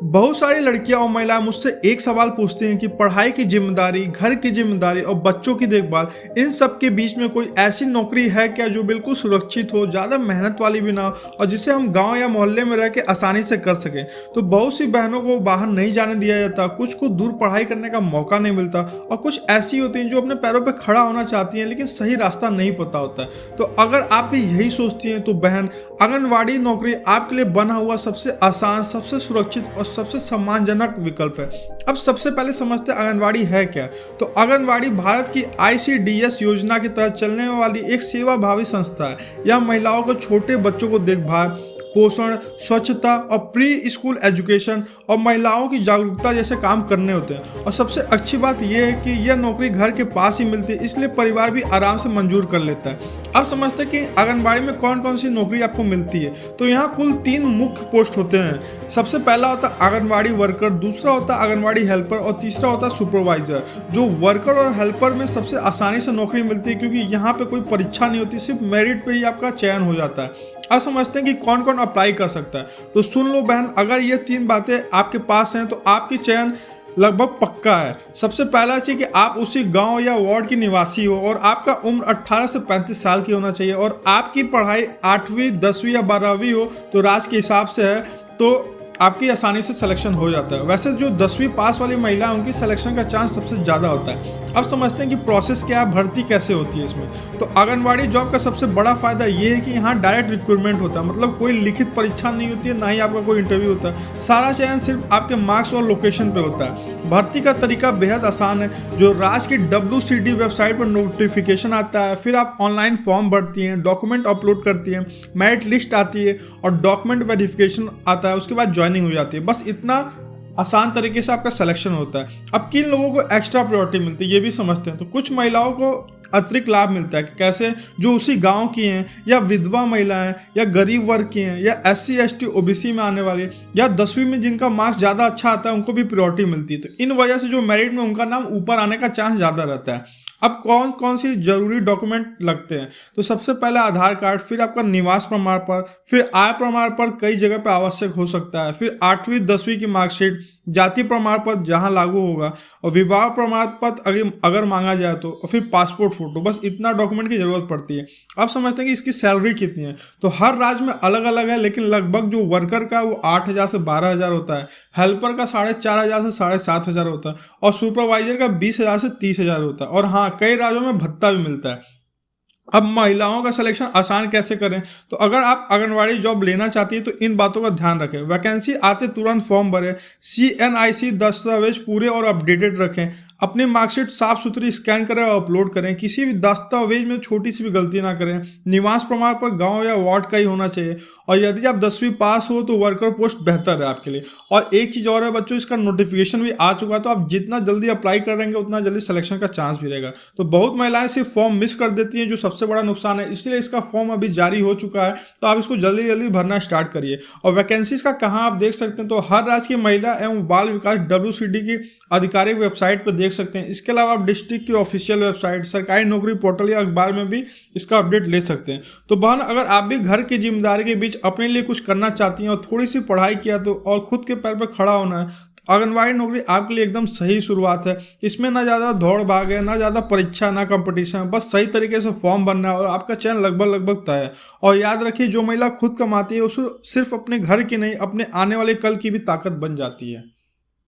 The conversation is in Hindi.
बहुत सारी लड़कियां और महिलाएं मुझसे एक सवाल पूछती हैं कि पढ़ाई की जिम्मेदारी, घर की जिम्मेदारी और बच्चों की देखभाल, इन सब के बीच में कोई ऐसी नौकरी है क्या जो बिल्कुल सुरक्षित हो, ज़्यादा मेहनत वाली भी ना हो और जिसे हम गांव या मोहल्ले में रह के आसानी से कर सकें। तो बहुत सी बहनों को बाहर नहीं जाने दिया जाता, कुछ को दूर पढ़ाई करने का मौका नहीं मिलता और कुछ ऐसी होती हैं जो अपने पैरों पर खड़ा होना चाहती हैं लेकिन सही रास्ता नहीं पता होता है। तो अगर आप भी यही सोचती हैं तो बहन, आंगनवाड़ी नौकरी आपके लिए बना हुआ सबसे आसान, सबसे सुरक्षित और सबसे सम्मानजनक विकल्प है। अब सबसे पहले समझते हैं आंगनवाड़ी है क्या। तो आंगनवाड़ी भारत की ICDS योजना के तहत चलने वाली एक सेवाभावी संस्था है। यह महिलाओं को छोटे बच्चों को देखभाल, पोषण, स्वच्छता और प्री स्कूल एजुकेशन और महिलाओं की जागरूकता जैसे काम करने होते हैं। और सबसे अच्छी बात यह है कि यह नौकरी घर के पास ही मिलती है, इसलिए परिवार भी आराम से मंजूर कर लेता है। अब समझते हैं कि आंगनबाड़ी में कौन कौन सी नौकरी आपको मिलती है। तो यहाँ कुल 3 मुख्य पोस्ट होते हैं। सबसे पहला होता है आंगनबाड़ी वर्कर, दूसरा होता है आंगनबाड़ी हेल्पर और तीसरा होता है सुपरवाइजर। जो वर्कर और हेल्पर में सबसे आसानी से नौकरी मिलती है क्योंकि यहाँ पे कोई परीक्षा नहीं होती, सिर्फ मेरिट पे ही आपका चयन हो जाता है। अब समझते हैं कि कौन कौन अप्लाई कर सकता है। तो सुन लो बहन, अगर ये 3 बातें आपके पास हैं तो आपकी चयन लगभग पक्का है। सबसे पहला चीज़ कि आप उसी गांव या वार्ड की निवासी हो और आपका उम्र 18 से 35 साल की होना चाहिए और आपकी पढ़ाई 8वीं 10वीं या 12वीं हो तो राज्य के हिसाब से है, तो आपकी आसानी से सिलेक्शन हो जाता है। वैसे जो 10वीं पास वाली महिला है उनकी सिलेक्शन का चांस सबसे ज़्यादा होता है। अब समझते हैं कि प्रोसेस क्या है, भर्ती कैसे होती है इसमें। तो आंगनवाड़ी जॉब का सबसे बड़ा फायदा ये है कि यहाँ डायरेक्ट रिक्रूटमेंट होता है, मतलब कोई लिखित परीक्षा नहीं होती है, ना ही आपका कोई इंटरव्यू होता है। सारा चयन सिर्फ आपके मार्क्स और लोकेशन पे होता है। भर्ती का तरीका बेहद आसान है। जो राज्य की WCD वेबसाइट पर नोटिफिकेशन आता है, फिर आप ऑनलाइन फॉर्म भरती हैं, डॉक्यूमेंट अपलोड करती हैं, मेरिट लिस्ट आती है और डॉक्यूमेंट वेरिफिकेशन आता है, उसके बाद ज्वाइनिंग हो जाती है। बस इतना आसान तरीके से आपका सिलेक्शन होता है। अब किन लोगों को एक्स्ट्रा प्रायोरिटी मिलती है ये भी समझते हैं। तो कुछ महिलाओं को अतिरिक्त लाभ मिलता है। कैसे? जो उसी गांव की हैं या विधवा महिलाएं या गरीब वर्ग की हैं या SC ST OBC में आने वाले या 10वीं में जिनका मार्क्स ज़्यादा अच्छा आता है उनको भी प्रायोरिटी मिलती है। तो इन वजह से जो मेरिट में उनका नाम ऊपर आने का चांस ज़्यादा रहता है। अब कौन कौन सी जरूरी डॉक्यूमेंट लगते हैं। तो सबसे पहले आधार कार्ड, फिर आपका निवास प्रमाण पत्र, फिर आय प्रमाण पत्र कई जगह पे आवश्यक हो सकता है, फिर 8वीं 10वीं की मार्कशीट, जाति प्रमाण पत्र जहां लागू होगा और विवाह प्रमाण पत्र अगर मांगा जाए तो, और फिर पासपोर्ट फोटो। बस इतना डॉक्यूमेंट की जरूरत पड़ती है। अब समझते हैं कि इसकी सैलरी कितनी है। तो हर राज्य में अलग अलग है, लेकिन लगभग जो वर्कर का वो 8,000 से 12,000 होता है, हेल्पर का 4,500 से 7,500 होता है और सुपरवाइजर का 20,000 से 30,000 होता है। और हाँ, कई राज्यों में भत्ता भी मिलता है। अब महिलाओं का सिलेक्शन आसान कैसे करें। तो अगर आप आंगनवाड़ी जॉब लेना चाहती है तो इन बातों का ध्यान रखें। वैकेंसी आते तुरंत फॉर्म भरें, CNIC दस्तावेज पूरे और अपडेटेड रखें, अपनी मार्कशीट साफ सुथरी स्कैन करें और अपलोड करें, किसी भी दस्तावेज में छोटी सी भी गलती ना करें। निवास प्रमाण पर गांव या वार्ड का ही होना चाहिए और यदि आप 10वीं पास हो तो वर्कर पोस्ट बेहतर है आपके लिए। और एक चीज़ और है बच्चों, इसका नोटिफिकेशन भी आ चुका है, तो आप जितना जल्दी अप्लाई करेंगे उतना जल्दी सिलेक्शन का चांस भी रहेगा। तो बहुत महिलाएं सिर्फ फॉर्म मिस कर देती हैं, जो सबसे बड़ा नुकसान है। इसलिए इसका फॉर्म अभी जारी हो चुका है, तो आप इसको जल्दी जल्दी भरना स्टार्ट करिए। और वैकेंसीज का कहाँ आप देख सकते हैं, तो हर राज्य की महिला एवं बाल विकास WCD की आधिकारिक वेबसाइट पर देख सकते हैं। इसके अलावा आप डिस्ट्रिक्ट की ऑफिशियल वेबसाइट, सरकारी नौकरी पोर्टल या अखबार में भी इसका अपडेट ले सकते हैं। तो बहन, अगर आप भी घर की जिम्मेदारी के बीच अपने लिए कुछ करना चाहती हैं और थोड़ी सी पढ़ाई किया तो और खुद के पैर पर खड़ा होना है, तो आंगनवाड़ी नौकरी आपके लिए एकदम सही शुरुआत है। इसमें ना ज़्यादा दौड़ भाग है, ना ज़्यादा परीक्षा, ना कंपटीशन, बस सही तरीके से फॉर्म भरना है और आपका चयन लगभग तय है। और याद रखिए, जो महिला खुद कमाती है उसे सिर्फ अपने घर की नहीं, अपने आने वाले कल की भी ताकत बन जाती है।